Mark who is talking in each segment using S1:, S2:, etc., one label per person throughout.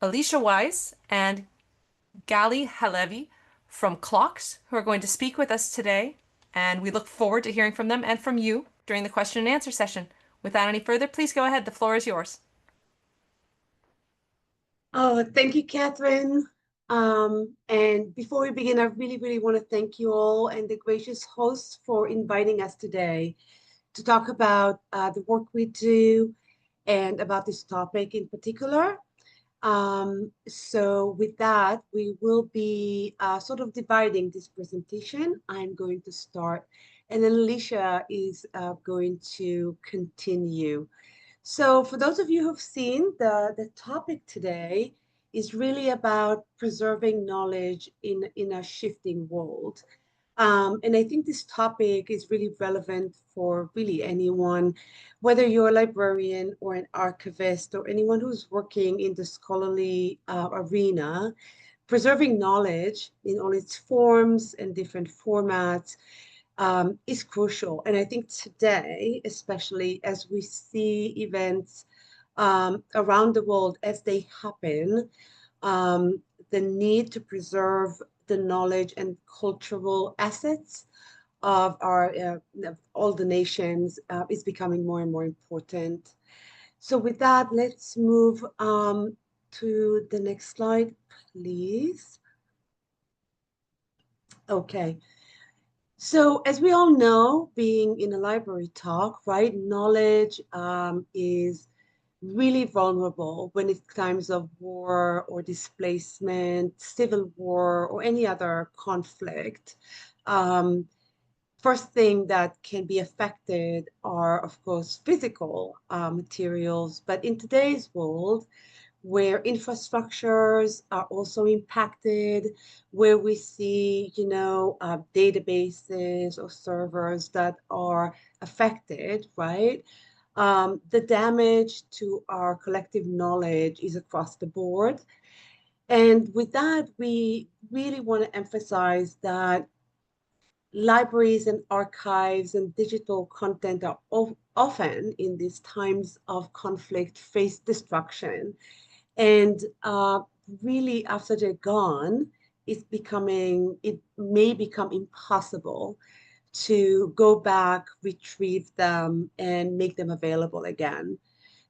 S1: Alicia Wise, and Gali Halevi from CLOCKSS, who are going to speak with us today. And we look forward to hearing from them and from you during the question and answer session. Without any further, please go ahead. The floor is yours.
S2: Oh, thank you, Catherine. And before we begin, I really want to thank you all and the gracious hosts for inviting us today to talk about the work we do and about this topic in particular. So with that, we will be sort of dividing this presentation. I'm going to start, and then Alicia is going to continue. So for those of you who've seen, the topic today is really about preserving knowledge in a shifting world. And I think this topic is really relevant for really anyone, whether you're a librarian or an archivist or anyone who's working in the scholarly arena. Preserving knowledge in all its forms and different formats is crucial. And I think today, especially as we see events around the world as they happen, the need to preserve the knowledge and cultural assets of of all the nations is becoming more and more important. So with that, let's move to the next slide, please. Okay. So as we all know, being in a library talk, right, knowledge is really vulnerable when it's times of war or displacement, civil war, or any other conflict. Um, First thing that can be affected are, of course, physical materials. But in today's world, where infrastructures are also impacted, where we see, databases or servers that are affected, right? The damage to our collective knowledge is across the board. And with that, we really want to emphasize that libraries and archives and digital content are often in these times of conflict face destruction. And really, after they're gone, it may become impossible to go back, retrieve them, and make them available again.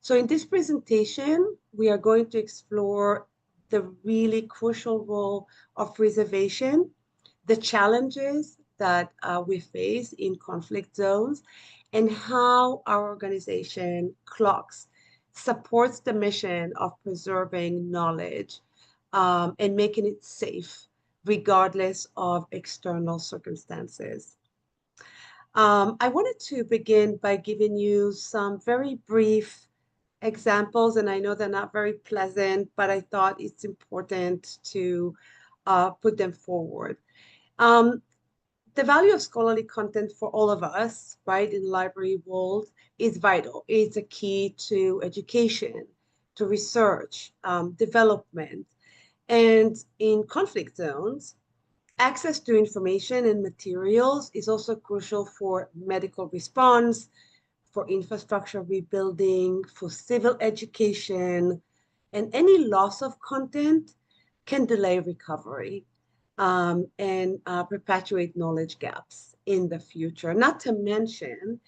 S2: So in this presentation, we are going to explore the really crucial role of preservation, the challenges that we face in conflict zones, and how our organization, CLOCKSS, supports the mission of preserving knowledge and making it safe, regardless of external circumstances. I wanted to begin by giving you some very brief examples, and I know they're not very pleasant, but I thought it's important to put them forward. The value of scholarly content for all of us, right, in the library world is vital. It's a key to education, to research, development. And in conflict zones, access to information and materials is also crucial for medical response, for infrastructure rebuilding, for civil education, and any loss of content can delay recovery and perpetuate knowledge gaps in the future. Not to mention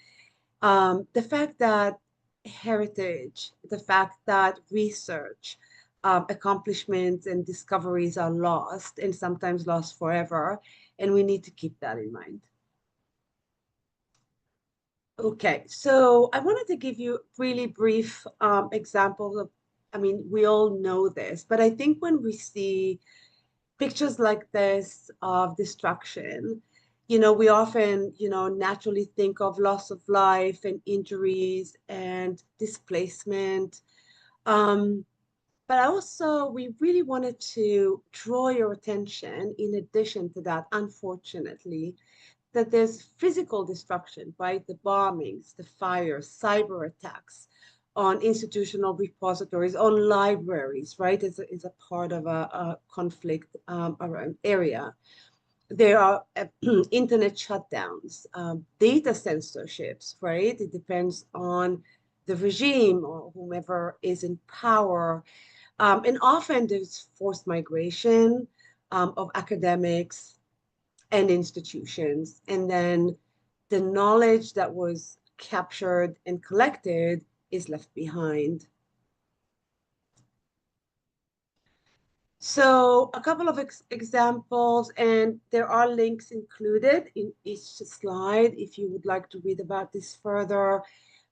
S2: the fact that heritage, the fact that research, accomplishments and discoveries are lost and sometimes lost forever, and we need to keep that in mind. Okay, so I wanted to give you really brief examples of, I mean, we all know this, but I think when we see pictures like this of destruction, we often, naturally think of loss of life and injuries and displacement. But also, we really wanted to draw your attention, in addition to that, unfortunately, that there's physical destruction, right? The bombings, the fires, cyber attacks on institutional repositories, on libraries, right? Is a part of a conflict around area. There are internet shutdowns, data censorships, right? It depends on the regime or whomever is in power. And often there's forced migration of academics and institutions. And then the knowledge that was captured and collected is left behind. So a couple of examples, and there are links included in each slide if you would like to read about this further.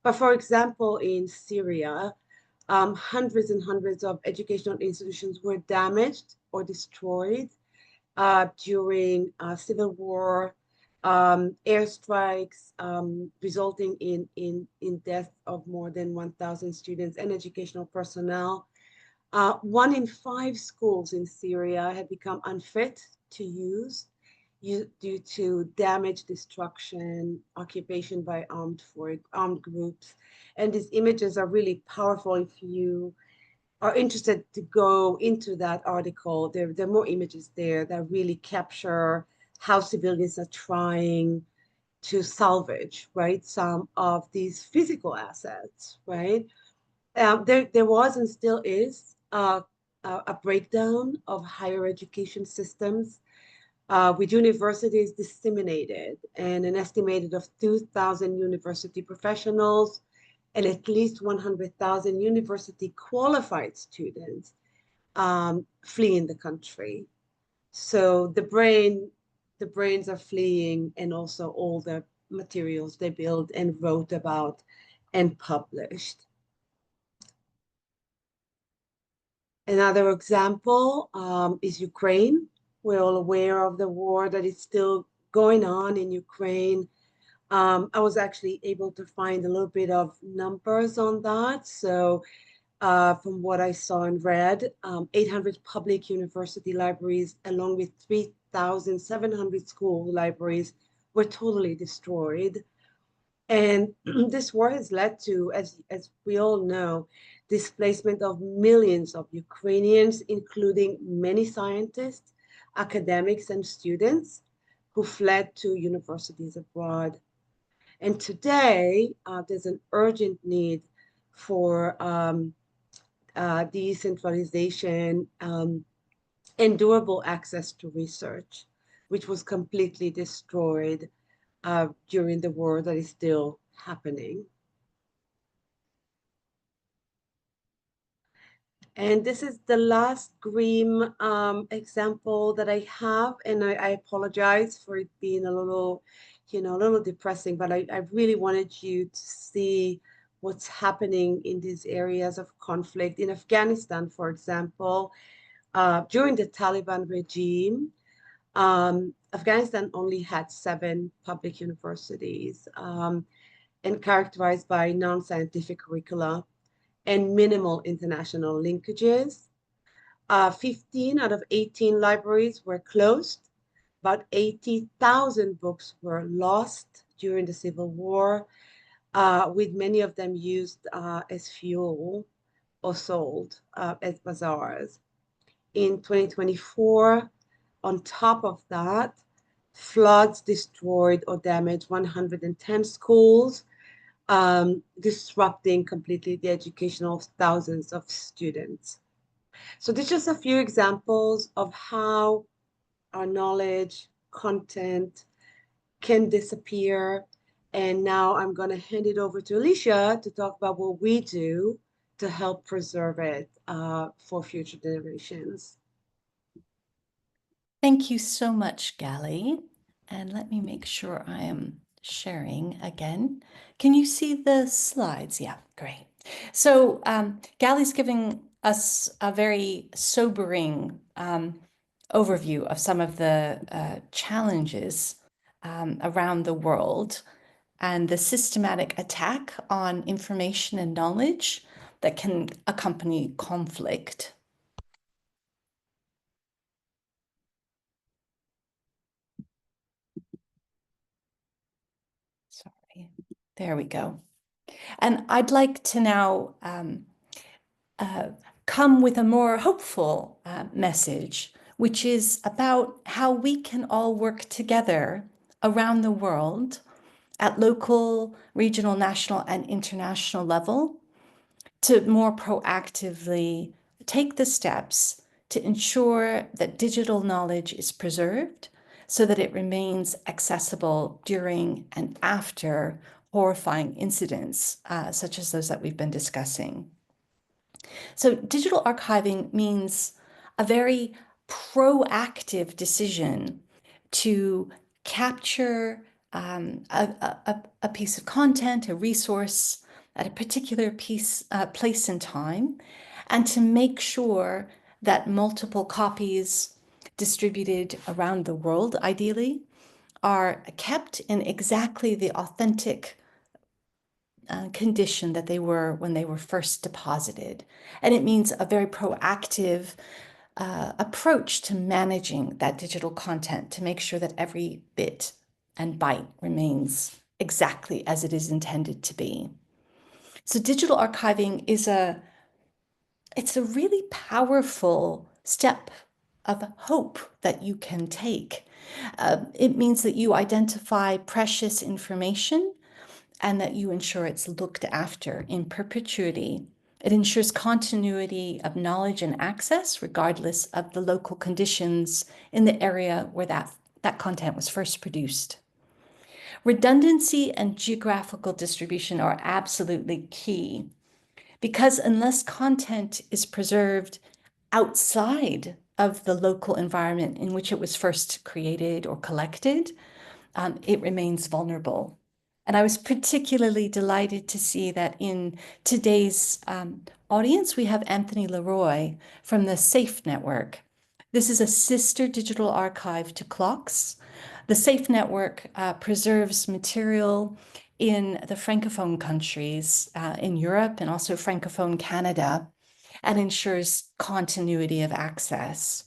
S2: But for example, in Syria, hundreds and hundreds of educational institutions were damaged or destroyed during civil war, airstrikes, resulting in death of more than 1,000 students and educational personnel. 1 in 5 schools in Syria had become unfit to use due to damage, destruction, occupation by armed groups. And these images are really powerful. If you are interested to go into that article, there are more images there that really capture how civilians are trying to salvage, right, some of these physical assets, right? There was and still is a breakdown of higher education systems with universities disseminated and an estimated of 2,000 university professionals and at least 100,000 university qualified students fleeing the country. So the brains are fleeing, and also all the materials they built and wrote about and published. Another example is Ukraine. We're all aware of the war that is still going on in Ukraine. I was actually able to find a little bit of numbers on that. So from what I saw and read, 800 public university libraries, along with 3,700 school libraries, were totally destroyed. And this war has led to, as we all know, displacement of millions of Ukrainians, including many scientists, academics, and students who fled to universities abroad. And today, there's an urgent need for decentralization and durable access to research, which was completely destroyed during the war that is still happening. And this is the last grim example that I have, and I apologize for it being a little, a little depressing, but I really wanted you to see what's happening in these areas of conflict. In Afghanistan, for example, during the Taliban regime, Afghanistan only had 7 public universities and characterized by non-scientific curricula and minimal international linkages. 15 out of 18 libraries were closed. About 80,000 books were lost during the Civil War, with many of them used as fuel or sold at bazaars. In 2024, on top of that, floods destroyed or damaged 110 schools, disrupting completely the education of thousands of students. So these are just a few examples of how our knowledge, content can disappear. And now I'm going to hand it over to Alicia to talk about what we do to help preserve it for future generations.
S3: Thank you so much, Gali. And let me make sure I am sharing again. Can you see the slides? Yeah, great. So Gali's giving us a very sobering overview of some of the challenges around the world and the systematic attack on information and knowledge that can accompany conflict. Sorry, there we go. And I'd like to now come with a more hopeful message, which is about how we can all work together around the world at local, regional, national, and international level to more proactively take the steps to ensure that digital knowledge is preserved so that it remains accessible during and after horrifying incidents, such as those that we've been discussing. So digital archiving means a very proactive decision to capture a piece of content, a resource at a particular place and time, and to make sure that multiple copies distributed around the world, ideally, are kept in exactly the authentic condition that they were when they were first deposited. And it means a very proactive approach to managing that digital content to make sure that every bit and byte remains exactly as it is intended to be. So digital archiving is it's a really powerful step of hope that you can take. It means that you identify precious information and that you ensure it's looked after in perpetuity. It ensures continuity of knowledge and access, regardless of the local conditions in the area where that content was first produced. Redundancy and geographical distribution are absolutely key because unless content is preserved outside of the local environment in which it was first created or collected, it remains vulnerable. And I was particularly delighted to see that in today's audience, we have Anthony Leroy from the SAFE Network. This is a sister digital archive to CLOCKSS. The SAFE Network preserves material in the Francophone countries in Europe and also Francophone Canada and ensures continuity of access.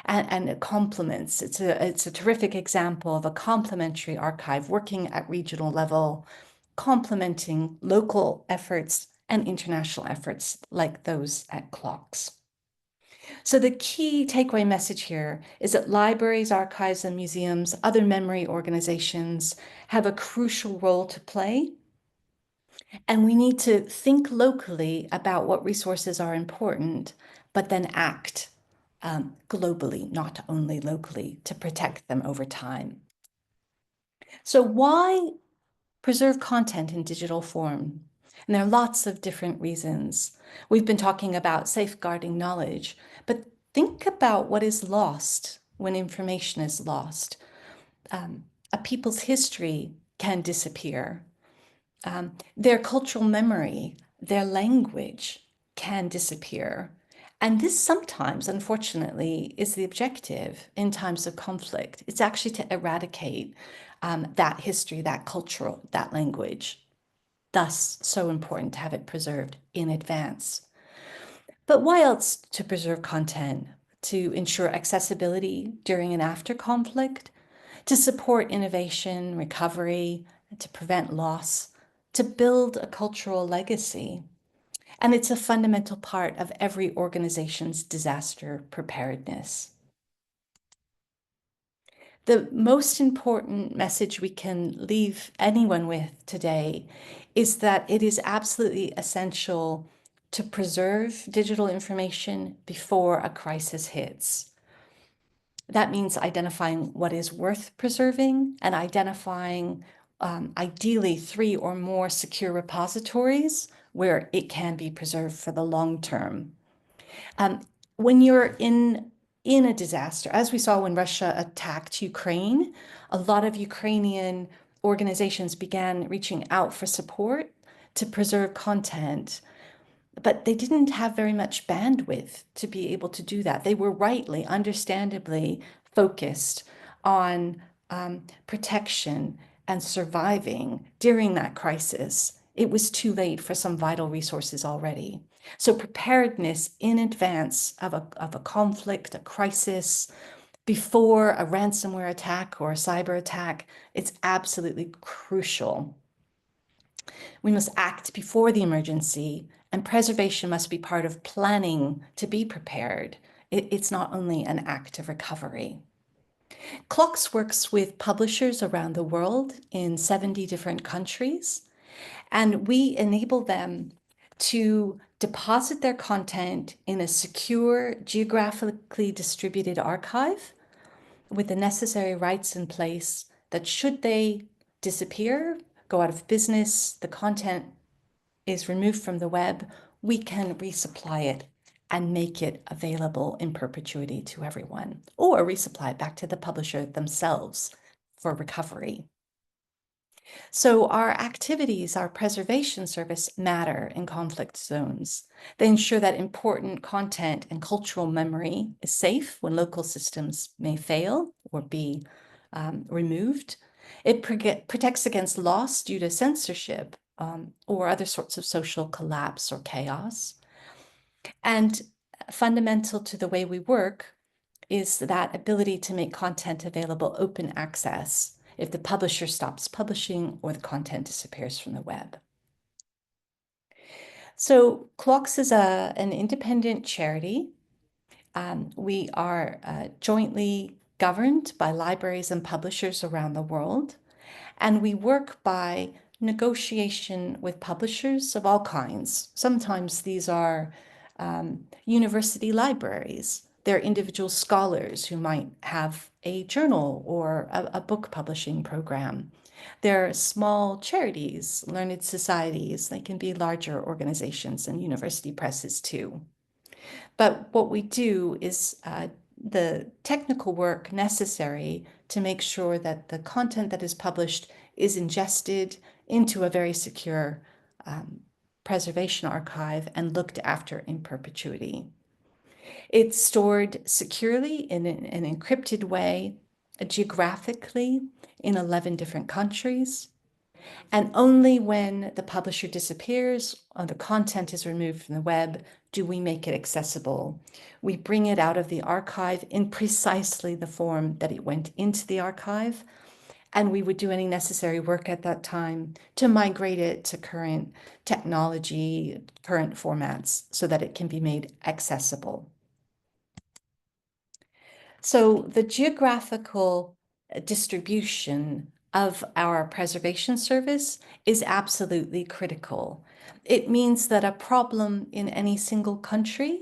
S3: And it complements. It's a terrific example of a complementary archive working at regional level, complementing local efforts and international efforts like those at CLOCKSS. So the key takeaway message here is that libraries, archives, and museums, other memory organizations have a crucial role to play. And we need to think locally about what resources are important, but then act globally, not only locally, to protect them over time. So why preserve content in digital form? And there are lots of different reasons. We've been talking about safeguarding knowledge, but think about what is lost when information is lost. A people's history can disappear. Their cultural memory, their language can disappear. And this sometimes, unfortunately, is the objective in times of conflict. It's actually to eradicate that history, that culture, that language. Thus, so important to have it preserved in advance. But why else to preserve content? To ensure accessibility during and after conflict, to support innovation, recovery, to prevent loss, to build a cultural legacy. And it's a fundamental part of every organization's disaster preparedness. The most important message we can leave anyone with today is that it is absolutely essential to preserve digital information before a crisis hits. That means identifying what is worth preserving and identifying ideally 3 or more secure repositories where it can be preserved for the long term. When you're in a disaster, as we saw when Russia attacked Ukraine, a lot of Ukrainian organizations began reaching out for support to preserve content, but they didn't have very much bandwidth to be able to do that. They were rightly, understandably focused on protection and surviving during that crisis. It was too late for some vital resources already. So preparedness in advance of a conflict, a crisis, before a ransomware attack or a cyber attack, it's absolutely crucial. We must act before the emergency, and preservation must be part of planning to be prepared. It's not only an act of recovery. CLOCKSS works with publishers around the world in 70 different countries, and we enable them to deposit their content in a secure, geographically distributed archive with the necessary rights in place that should they disappear, go out of business, the content is removed from the web, we can resupply it and make it available in perpetuity to everyone, or resupply it back to the publisher themselves for recovery. So our activities, our preservation service matter in conflict zones. They ensure that important content and cultural memory is safe when local systems may fail or be removed. It protects against loss due to censorship or other sorts of social collapse or chaos. And fundamental to the way we work is that ability to make content available open access if the publisher stops publishing or the content disappears from the web. So CLOCKSS is an independent charity. We are jointly governed by libraries and publishers around the world, and we work by negotiation with publishers of all kinds. Sometimes these are university libraries. They're individual scholars who might have a journal or a book publishing program. There are small charities, learned societies. They can be larger organizations and university presses too. But what we do is the technical work necessary to make sure that the content that is published is ingested into a very secure preservation archive and looked after in perpetuity. It's stored securely in an encrypted way, geographically in 11 different countries. And only when the publisher disappears or the content is removed from the web do we make it accessible. We bring it out of the archive in precisely the form that it went into the archive, and we would do any necessary work at that time to migrate it to current technology, current formats, so that it can be made accessible. So the geographical distribution of our preservation service is absolutely critical. It means that a problem in any single country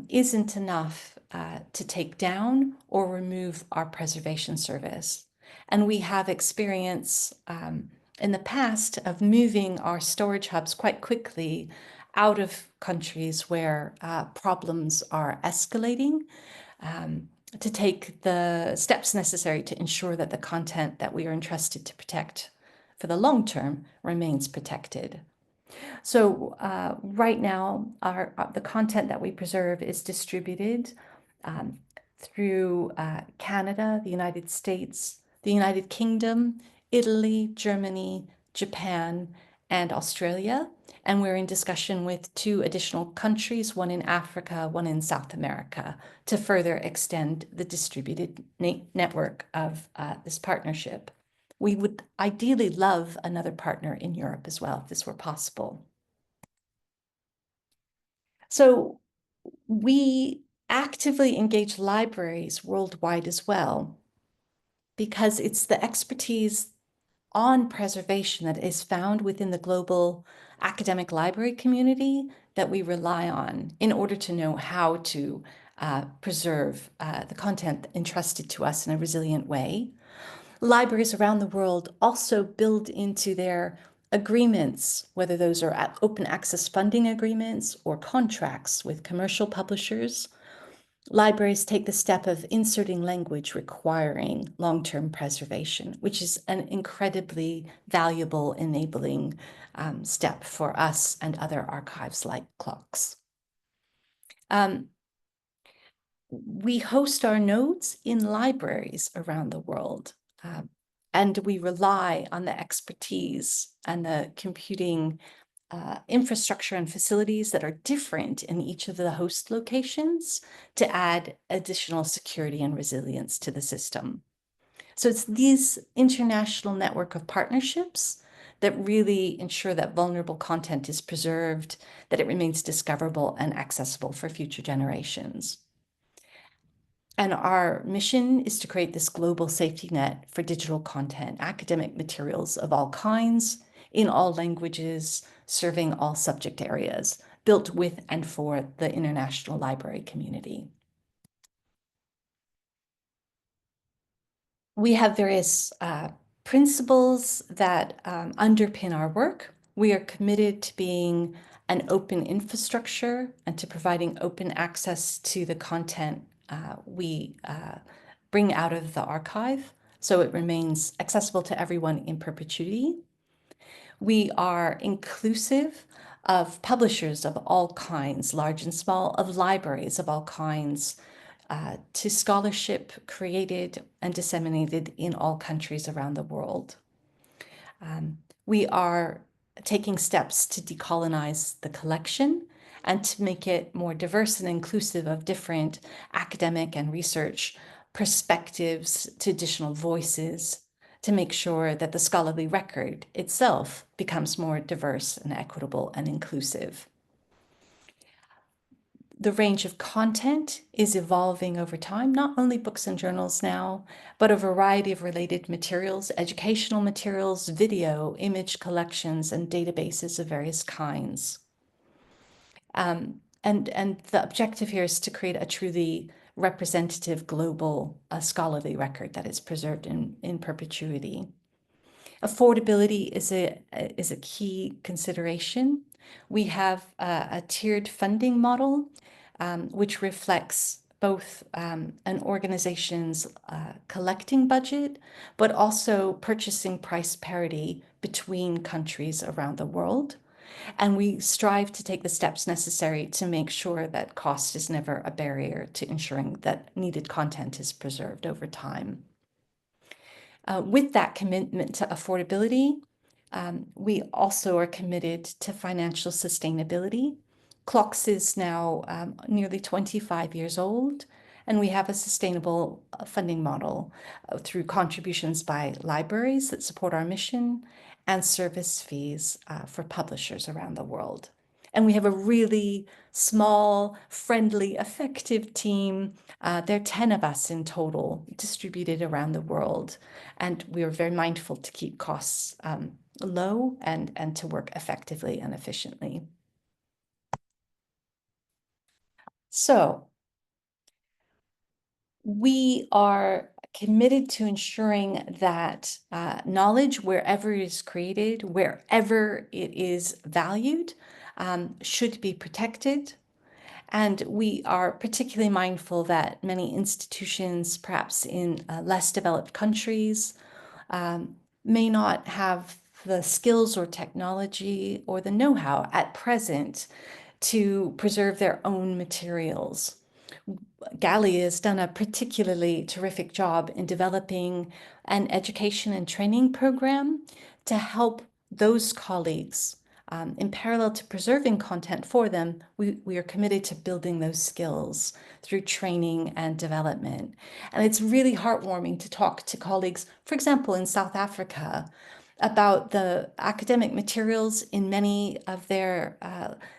S3: isn't enough to take down or remove our preservation service. And we have experience in the past of moving our storage hubs quite quickly out of countries where problems are escalating, to take the steps necessary to ensure that the content that we are entrusted to protect for the long term remains protected. So right now, the content that we preserve is distributed through Canada, the United States, the United Kingdom, Italy, Germany, Japan, and Australia. And we're in discussion with 2 additional countries, one in Africa, one in South America, to further extend the distributed network of this partnership. We would ideally love another partner in Europe as well, if this were possible. So we actively engage libraries worldwide as well, because it's the expertise on preservation that is found within the global academic library community that we rely on in order to know how to preserve the content entrusted to us in a resilient way. Libraries around the world also build into their agreements, whether those are open access funding agreements or contracts with commercial publishers. Libraries take the step of inserting language requiring long-term preservation, which is an incredibly valuable enabling step for us and other archives like CLOCKSS. We host our nodes in libraries around the world, and we rely on the expertise and the computing infrastructure and facilities that are different in each of the host locations to add additional security and resilience to the system. So it's these international network of partnerships that really ensure that vulnerable content is preserved, that it remains discoverable and accessible for future generations. And our mission is to create this global safety net for digital content, academic materials of all kinds, in all languages, serving all subject areas, built with and for the international library community. We have various principles that underpin our work. We are committed to being an open infrastructure and to providing open access to the content we bring out of the archive, so it remains accessible to everyone in perpetuity. We are inclusive of publishers of all kinds, large and small, of libraries of all kinds, to scholarship created and disseminated in all countries around the world. We are taking steps to decolonize the collection and to make it more diverse and inclusive of different academic and research perspectives, to additional voices, to make sure that the scholarly record itself becomes more diverse and equitable and inclusive. The range of content is evolving over time, not only books and journals now, but a variety of related materials, educational materials, video, image collections, and databases of various kinds. And the objective here is to create a truly representative global scholarly record that is preserved in perpetuity. Affordability is a key consideration. We have a tiered funding model, which reflects both an organization's collecting budget, but also purchasing price parity between countries around the world. And we strive to take the steps necessary to make sure that cost is never a barrier to ensuring that needed content is preserved over time. With that commitment to affordability, we also are committed to financial sustainability. CLOCKSS is now nearly 25 years old, and we have a sustainable funding model through contributions by libraries that support our mission and service fees for publishers around the world. And we have a really small, friendly, effective team. There are 10 of us in total distributed around the world. And we are very mindful to keep costs low and to work effectively and efficiently. So we are committed to ensuring that knowledge, wherever it is created, wherever it is valued, should be protected. And we are particularly mindful that many institutions, perhaps in less developed countries, may not have the skills or technology or the know-how at present to preserve their own materials. Gali has done a particularly terrific job in developing an education and training program to help those colleagues. In parallel to preserving content for them, we are committed to building those skills through training and development. And it's really heartwarming to talk to colleagues, for example, in South Africa, about the academic materials in many of their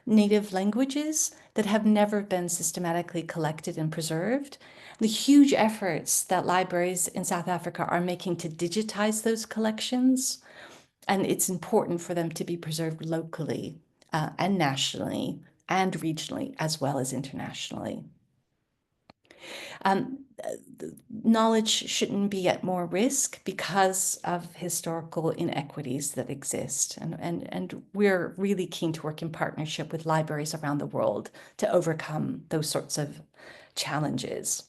S3: native languages that have never been systematically collected and preserved. The huge efforts that libraries in South Africa are making to digitize those collections, and it's important for them to be preserved locally and nationally and regionally as well as internationally. Knowledge shouldn't be at more risk because of historical inequities that exist. And we're really keen to work in partnership with libraries around the world to overcome those sorts of challenges.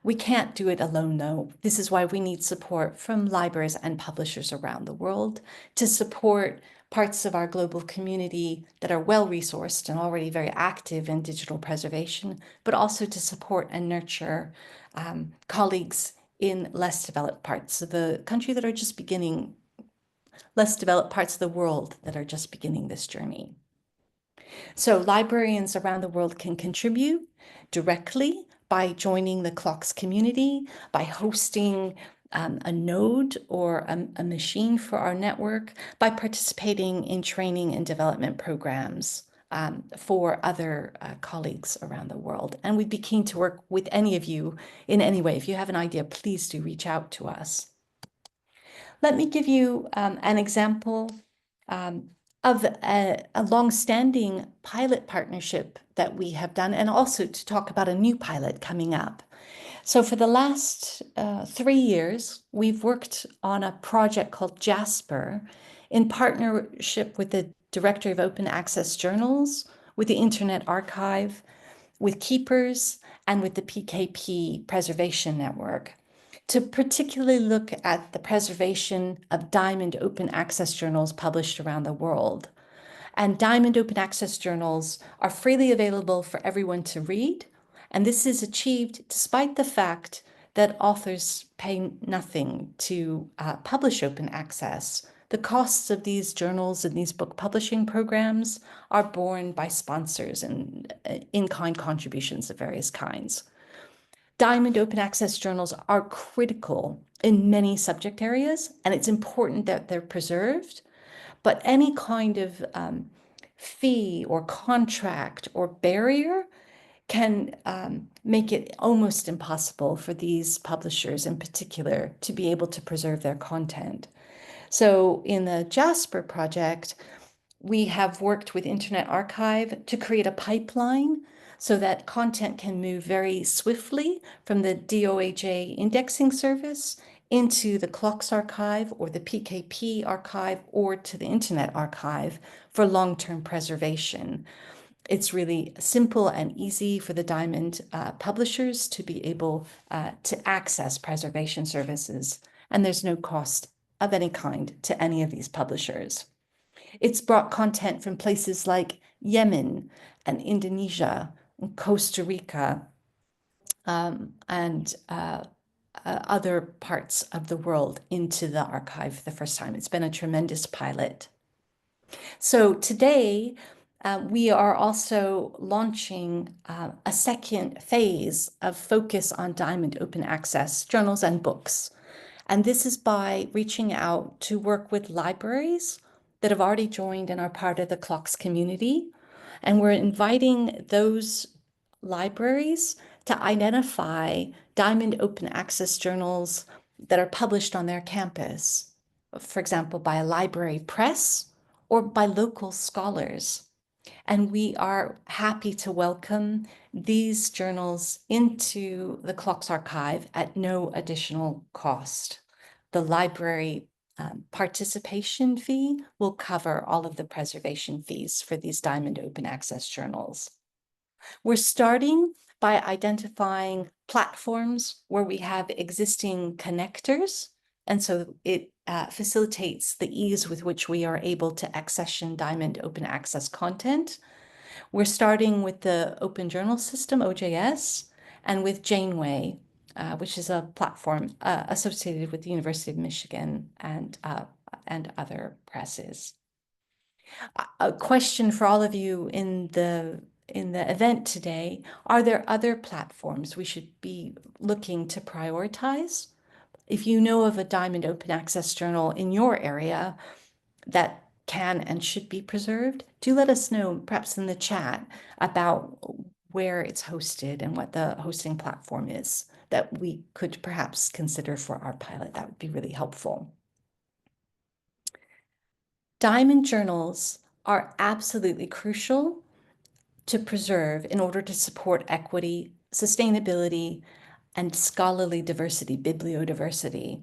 S3: We can't do it alone, though. This is why we need support from libraries and publishers around the world to support parts of our global community that are well-resourced and already very active in digital preservation, but also to support and nurture colleagues in less developed parts of the country that are just beginning, less developed parts of the world that are just beginning this journey. So librarians around the world can contribute directly by joining the CLOCKSS community, by hosting a node or a machine for our network, by participating in training and development programs for other colleagues around the world. And we'd be keen to work with any of you in any way. If you have an idea, please do reach out to us. Let me give you an example of a long-standing pilot partnership that we have done, and also to talk about a new pilot coming up. So for the last 3 years, we've worked on a project called Jasper in partnership with the Directory of Open Access Journals, with the Internet Archive, with Keepers, and with the PKP Preservation Network, to particularly look at the preservation of Diamond Open Access journals published around the world. And Diamond Open Access journals are freely available for everyone to read, and this is achieved despite the fact that authors pay nothing to publish open access. The costs of these journals and these book publishing programs are borne by sponsors and in-kind contributions of various kinds. Diamond open access journals are critical in many subject areas, and it's important that they're preserved. But any kind of fee or contract or barrier can make it almost impossible for these publishers in particular to be able to preserve their content. So in the Jasper project, we have worked with Internet Archive to create a pipeline so that content can move very swiftly from the DOAJ indexing service into the CLOCKSS archive or the PKP archive or to the Internet Archive for long-term preservation. It's really simple and easy for the Diamond publishers to be able to access preservation services, and there's no cost of any kind to any of these publishers. It's brought content from places like Yemen and Indonesia and Costa Rica and other parts of the world into the archive for the first time. It's been a tremendous pilot. So today, we are also launching a second phase of focus on Diamond Open Access journals and books. And this is by reaching out to work with libraries that have already joined and are part of the CLOCKSS community. And we're inviting those libraries to identify Diamond Open Access journals that are published on their campus, for example, by a library press or by local scholars. And we are happy to welcome these journals into the CLOCKSS archive at no additional cost. The library participation fee will cover all of the preservation fees for these Diamond Open Access journals. We're starting by identifying platforms where we have existing connectors, and so it facilitates the ease with which we are able to accession Diamond Open Access content. We're starting with the Open Journal System, OJS, and with Janeway, which is a platform associated with the University of Michigan and other presses. A question for all of you in the event today: are there other platforms we should be looking to prioritize? If you know of a Diamond Open Access journal in your area that can and should be preserved, do let us know, perhaps in the chat, about where it's hosted and what the hosting platform is that we could perhaps consider for our pilot. That would be really helpful. Diamond journals are absolutely crucial to preserve in order to support equity, sustainability, and scholarly diversity, bibliodiversity,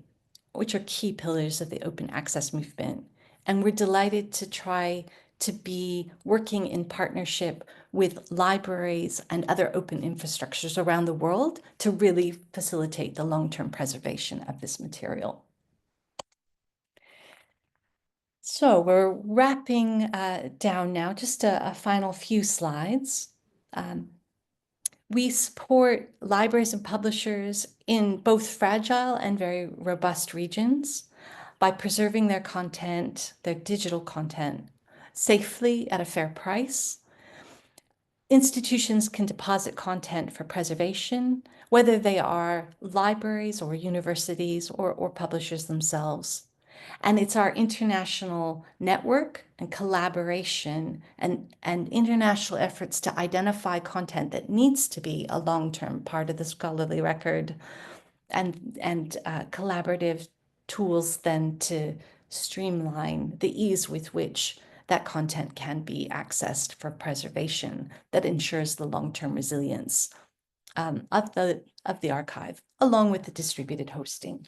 S3: which are key pillars of the open access movement. And we're delighted to try to be working in partnership with libraries and other open infrastructures around the world to really facilitate the long-term preservation of this material. So we're wrapping down now, just a final few slides. We support libraries and publishers in both fragile and very robust regions by preserving their content, their digital content, safely at a fair price. Institutions can deposit content for preservation, whether they are libraries or universities or publishers themselves. And it's our international network and collaboration and international efforts to identify content that needs to be a long-term part of the scholarly record and collaborative tools then to streamline the ease with which that content can be accessed for preservation that ensures the long-term resilience of the archive, along with the distributed hosting.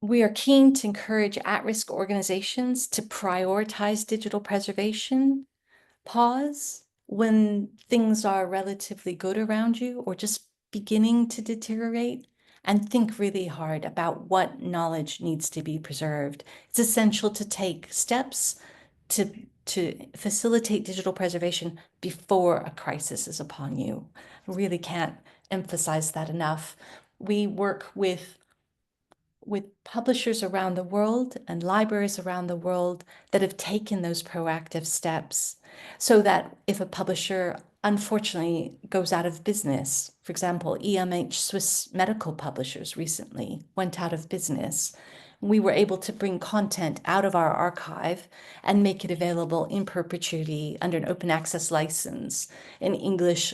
S3: We are keen to encourage at-risk organizations to prioritize digital preservation, pause when things are relatively good around you or just beginning to deteriorate, and think really hard about what knowledge needs to be preserved. It's essential to take steps to facilitate digital preservation before a crisis is upon you. I really can't emphasize that enough. We work with publishers around the world and libraries around the world that have taken those proactive steps so that if a publisher unfortunately goes out of business, for example, EMH Swiss Medical Publishers recently went out of business, we were able to bring content out of our archive and make it available in perpetuity under an open access license in English,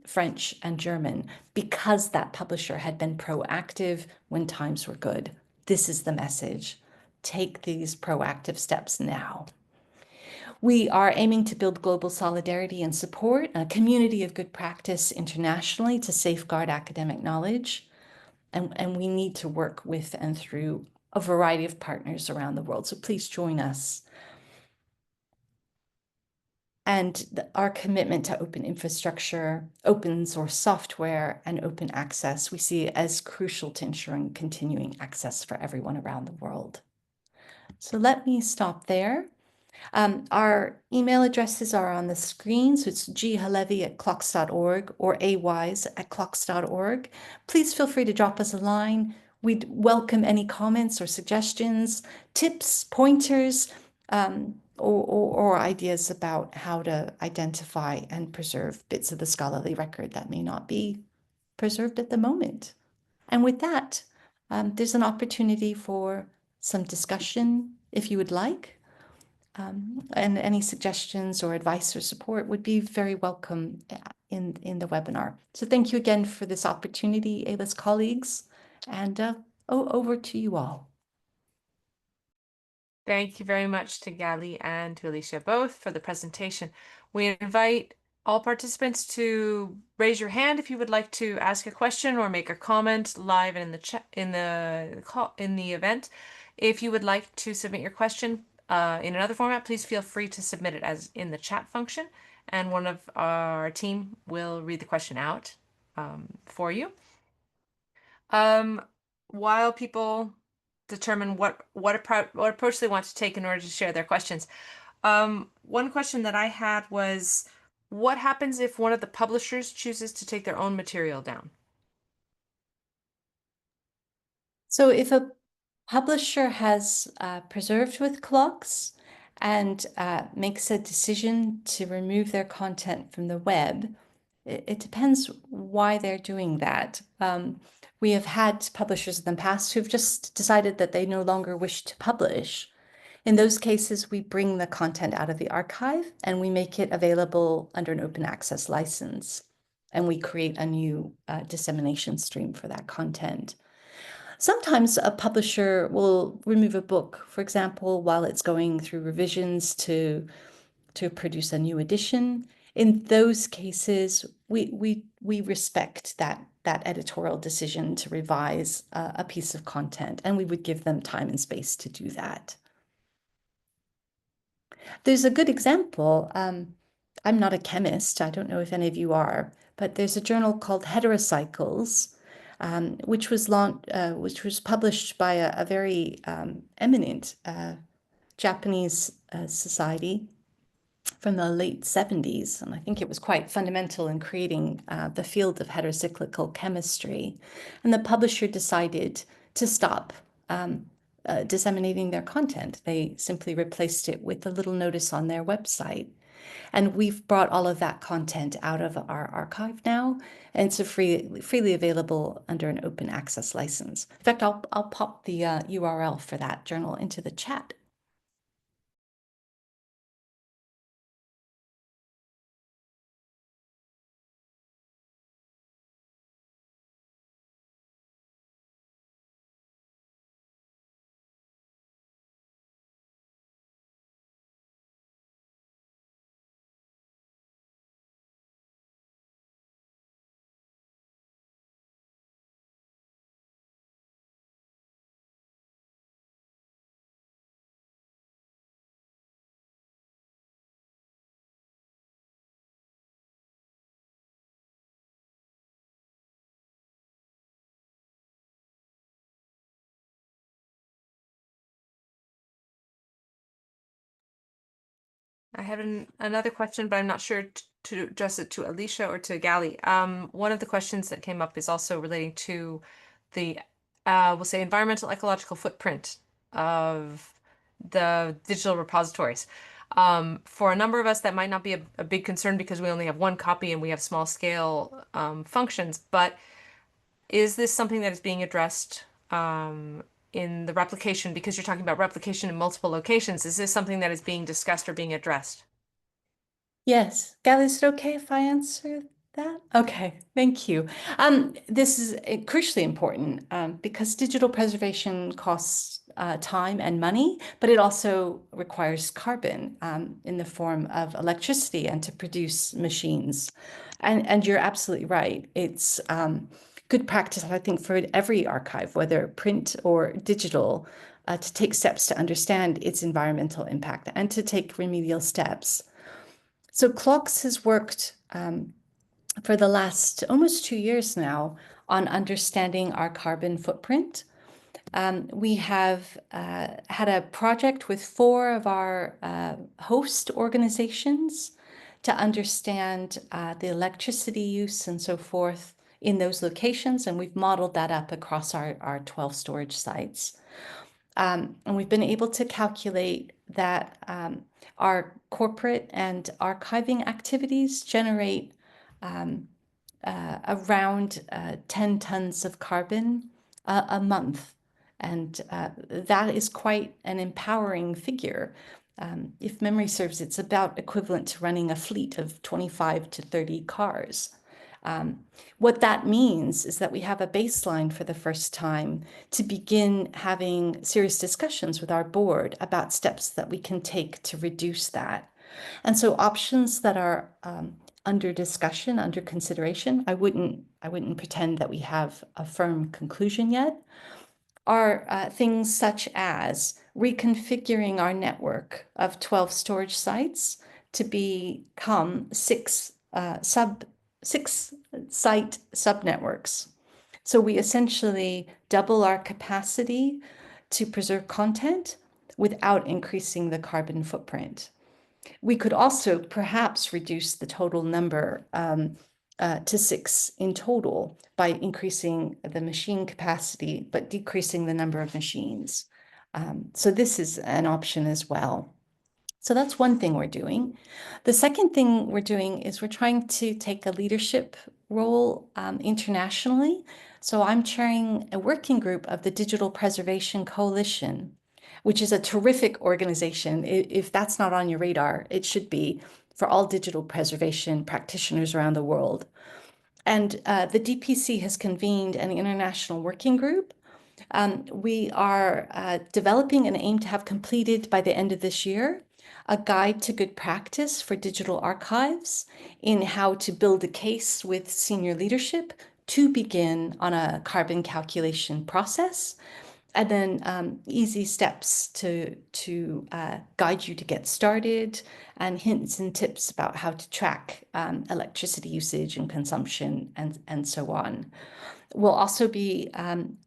S3: French, and German because that publisher had been proactive when times were good. This is the message. Take these proactive steps now. We are aiming to build global solidarity and support, a community of good practice internationally to safeguard academic knowledge. And we need to work with and through a variety of partners around the world. So please join us. And our commitment to open infrastructure, open source software, and open access, we see as crucial to ensuring continuing access for everyone around the world. So let me stop there. Our email addresses are on the screen. So it's ghalevi@clocks.org or aywise@clocks.org. Please feel free to drop us a line. We'd welcome any comments or suggestions, tips, pointers, or ideas about how to identify and preserve bits of the scholarly record that may not be preserved at the moment. And with that, there's an opportunity for some discussion if you would like. And any suggestions or advice or support would be very welcome in the webinar. So thank you again for this opportunity, ALIS colleagues, and over to you all.
S1: Thank you very much to Gali and to Alicia both for the presentation. We invite all participants to raise your hand if you would like to ask a question or make a comment live in the chat in the event. If you would like to submit your question in another format, please feel free to submit it as in the chat function, and one of our team will read the question out for you. While people determine what approach they want to take in order to share their questions. One question that I had was, what happens if one of the publishers chooses to take their own material down?
S3: So if a publisher has preserved with CLOCKSS and makes a decision to remove their content from the web, it depends why they're doing that. We have had publishers in the past who've just decided that they no longer wish to publish. In those cases, we bring the content out of the archive and we make it available under an open access license. And we create a new dissemination stream for that content. Sometimes a publisher will remove a book, for example, while it's going through revisions to produce a new edition. In those cases, we respect that editorial decision to revise a piece of content, and we would give them time and space to do that. There's a good example. I'm not a chemist. I don't know if any of you are, but there's a journal called Heterocycles, which was published by a very eminent Japanese society from the late 70s, and I think it was quite fundamental in creating the field of heterocyclical chemistry. And the publisher decided to stop disseminating their content. They simply replaced it with a little notice on their website. And we've brought all of that content out of our archive now, and it's freely available under an open access license. In fact, I'll pop the URL for that journal into the chat.
S1: I have another question, but I'm not sure to address it to Alicia or to Gali. One of the questions that came up is also relating to the, we'll say, environmental ecological footprint of the digital repositories. For a number of us, that might not be a big concern because we only have one copy and we have small scale functions, but is this something that is being addressed in the replication, because you're talking about replication in multiple locations? Is this something that is being discussed or being addressed?
S3: Yes. Gali, is it okay if I answer that? Okay, thank you. This is crucially important because digital preservation costs time and money, but it also requires carbon in the form of electricity and to produce machines. And you're absolutely right. It's good practice, I think, for every archive, whether print or digital, to take steps to understand its environmental impact and to take remedial steps. So CLOCKSS has worked for the last almost 2 years now on understanding our carbon footprint. We have had a project with 4 of our host organizations to understand the electricity use and so forth in those locations, and we've modeled that up across our 12 storage sites. And we've been able to calculate that our corporate and archiving activities generate around 10 tons of carbon a month. And that is quite an empowering figure. If memory serves, it's about equivalent to running a fleet of 25 to 30 cars. What that means is that we have a baseline for the first time to begin having serious discussions with our board about steps that we can take to reduce that. And so options that are under discussion, under consideration, I wouldn't pretend that we have a firm conclusion yet, are things such as reconfiguring our network of 12 storage sites to become six site subnetworks. So we essentially double our capacity to preserve content without increasing the carbon footprint. We could also perhaps reduce the total number to 6 in total by increasing the machine capacity, but decreasing the number of machines. So this is an option as well. So that's one thing we're doing. The second thing we're doing is we're trying to take a leadership role internationally. So I'm chairing a working group of the Digital Preservation Coalition, which is a terrific organization. If that's not on your radar, it should be, for all digital preservation practitioners around the world. And the DPC has convened an international working group. We are developing and aim to have completed by the end of this year a guide to good practice for digital archives in how to build a case with senior leadership to begin on a carbon calculation process, and then easy steps to guide you to get started, and hints and tips about how to track electricity usage and consumption and so on. We'll also be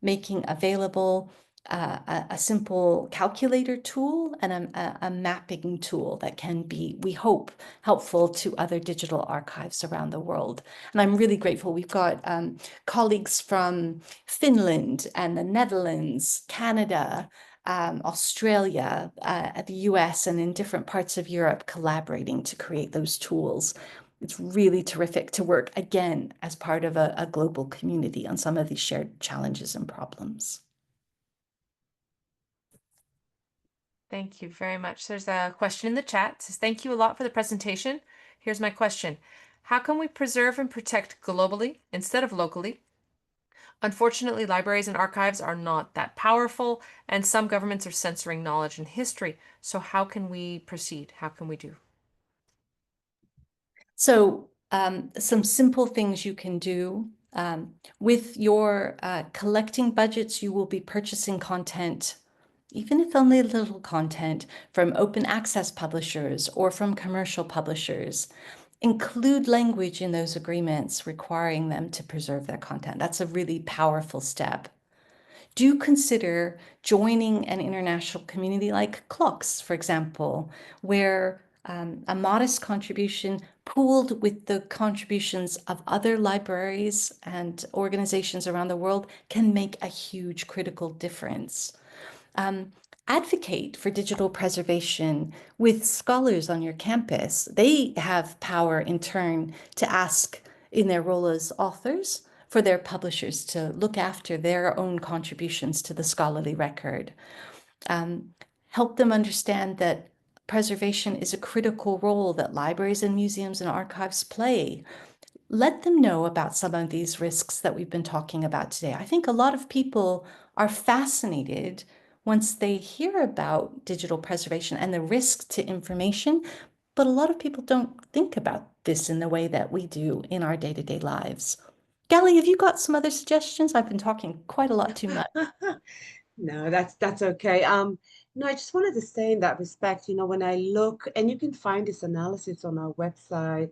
S3: making available a simple calculator tool and a mapping tool that can be, we hope, helpful to other digital archives around the world. And I'm really grateful. We've got colleagues from Finland and the Netherlands, Canada, Australia, the US, and in different parts of Europe collaborating to create those tools. It's really terrific to work again as part of a global community on some of these shared challenges and problems.
S1: Thank you very much. There's a question in the chat. It says, thank you a lot for the presentation. Here's my question. How can we preserve and protect globally instead of locally? Unfortunately, libraries and archives are not that powerful, and some governments are censoring knowledge and history. So how can we proceed? How can we do?
S3: So some simple things you can do. With your collecting budgets, you will be purchasing content, even if only a little content, from open access publishers or from commercial publishers. Include language in those agreements requiring them to preserve their content. That's a really powerful step. Do consider joining an international community like CLOCKSS, for example, where a modest contribution pooled with the contributions of other libraries and organizations around the world can make a huge critical difference. Advocate for digital preservation with scholars on your campus. They have power in turn to ask, in their role as authors, for their publishers to look after their own contributions to the scholarly record. Help them understand that preservation is a critical role that libraries and museums and archives play. Let them know about some of these risks that we've been talking about today. I think a lot of people are fascinated once they hear about digital preservation and the risk to information, but a lot of people don't think about this in the way that we do in our day-to-day lives. Gali, have you got some other suggestions? I've been talking quite a lot too much.
S2: No, that's okay. No, I just wanted to say in that respect, when I look, and you can find this analysis on our website,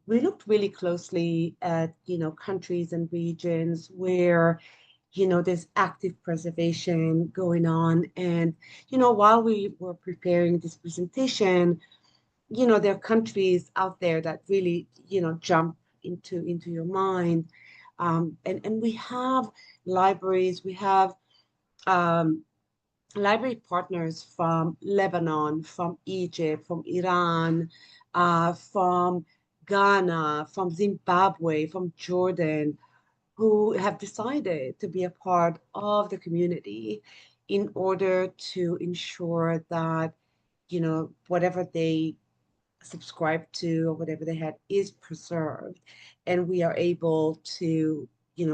S2: we looked really closely at, countries and regions where, there's active preservation going on. And, while we were preparing this presentation, there are countries out there that really, jump into your mind. And we have libraries, we have um, library partners from Lebanon, from Egypt, from Iran, from Ghana, from Zimbabwe, from Jordan, who have decided to be a part of the community in order to ensure that, whatever they subscribe to or whatever they had is preserved. And we are able to,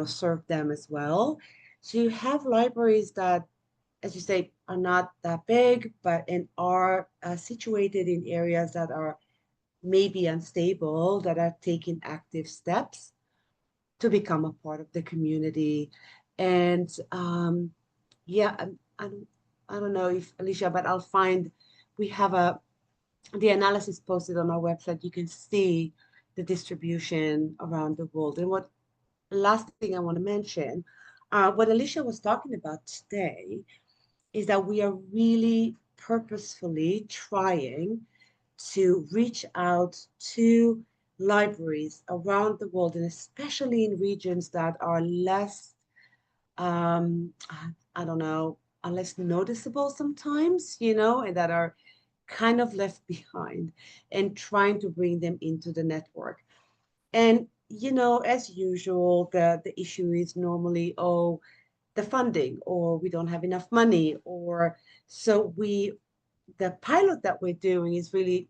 S2: serve them as well. So you have libraries that, as you say, are not that big, but and are situated in areas that are maybe unstable, that are taking active steps to become a part of the community. And yeah, I don't know if Alicia, but I'll find we have the analysis posted on our website. You can see the distribution around the world. And what last thing I want to mention, what Alicia was talking about today is that we are really purposefully trying to reach out to libraries around the world, and especially in regions that are less, I don't know, are less noticeable sometimes, and that are kind of left behind, and trying to bring them into the network. And, as usual, the issue is normally, oh, the funding, or we don't have enough money, or so the pilot that we're doing is really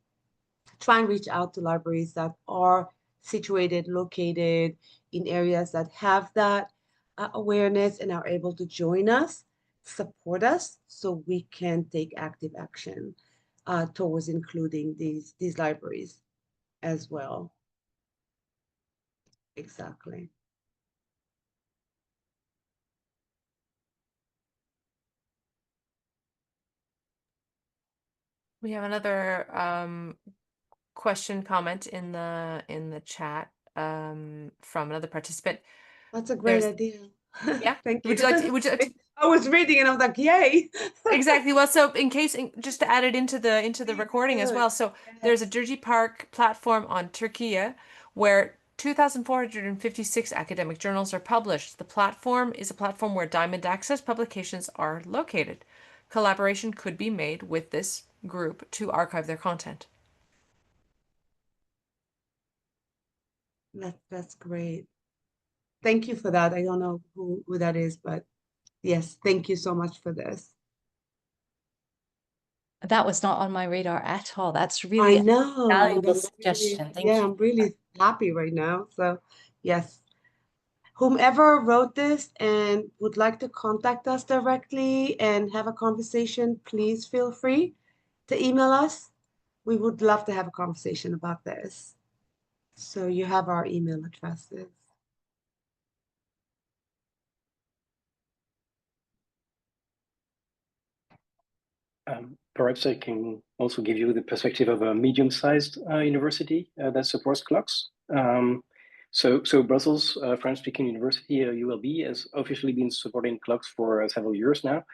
S2: try and reach out to libraries that are situated, located in areas that have that awareness and are able to join us, support us, so we can take active action towards including these libraries as well. Exactly.
S1: We have another question comment in the chat from another participant.
S2: That's a great
S1: There's
S2: idea.
S1: yeah.
S2: Thank
S1: Would
S2: you.
S1: you like to, would you like to
S2: I was reading and I was like, yay.
S1: exactly. Well, so in case just to add it into the
S2: Please
S1: recording as
S2: do.
S1: well. So there's a
S2: Yes.
S1: Dirty Park platform on Turkey where 2,456 academic journals are published. The platform is a platform where Diamond Access publications are located. collaboration could be made with this group to archive their content.
S2: That's great. Thank you for that. I don't know who that is, but yes, thank you so much for this.
S3: That was not on my radar at all. That's
S2: I
S3: really a
S2: know.
S3: valuable
S2: I'm really,
S3: suggestion. Thank
S2: yeah,
S3: you.
S2: I'm really happy right now. So, yes. Whomever wrote this and would like to contact us directly and have a conversation, please feel free to email us. We would love to have a conversation about this. So you have our email addresses.
S4: Perhaps I can also give you the perspective of a medium-sized university that supports CLOCKSS. So Brussels, French-speaking university, ULB, has officially been supporting CLOCKSS for several years now,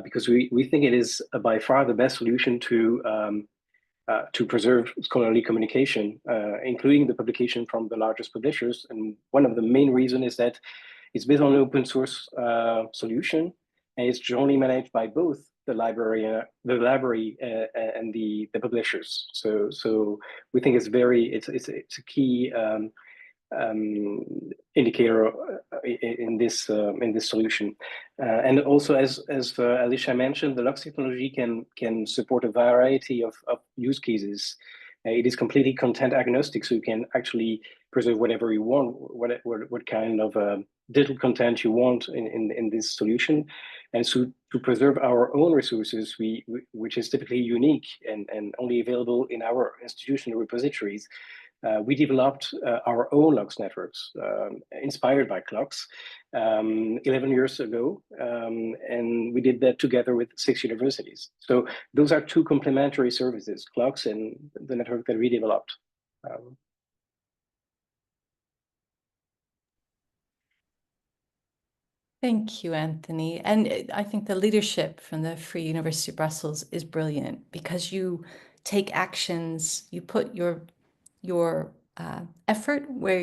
S4: because we think it is by far the best solution to preserve scholarly communication, including the publication from the largest publishers. And one of the main reasons is that it's based on an open source solution, and it's jointly managed by both the library and the publishers. So we think it's a key indicator in this solution. And also, as Alicia mentioned, the LOCKSS technology can support a variety of use cases. It is completely content agnostic, so you can actually preserve whatever you want, what kind of digital content you want in this solution. And so to preserve our own resources, which is typically unique and only available in our institutional repositories, we developed our own LOCKSS networks, inspired by CLOCKSS, 11 years ago, and we did that together with 6 universities. So those are two complementary services, CLOCKSS and the network that we developed.
S3: Thank you, Anthony. And I think the leadership from the Free University of Brussels is brilliant, because you take actions, you put your effort where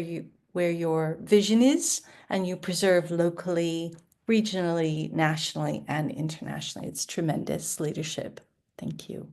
S3: your vision is, and you preserve locally, regionally, nationally, and internationally. It's tremendous leadership. Thank you.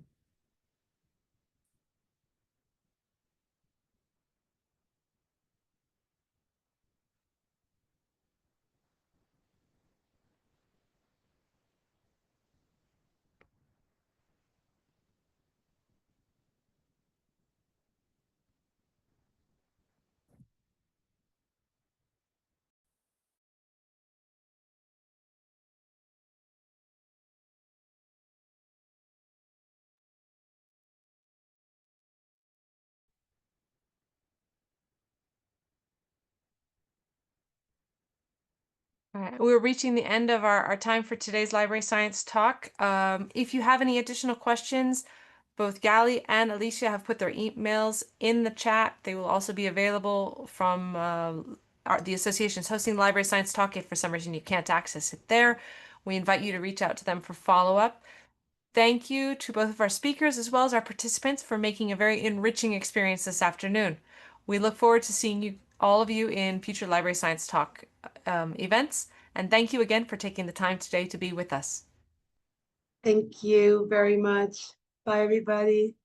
S1: All right, we're reaching the end of our time for today's Library Science Talk. If you have any additional questions, both Gali and Alicia have put their emails in the chat. They will also be available from the association's hosting Library Science Talk if for some reason you can't access it there. We invite you to reach out to them for follow-up. Thank you to both of our speakers as well as our participants for making a very enriching experience this afternoon. We look forward to seeing all of you in future Library Science Talk events. And thank you again for taking the time today to be with us.
S2: Thank you very much. Bye, everybody.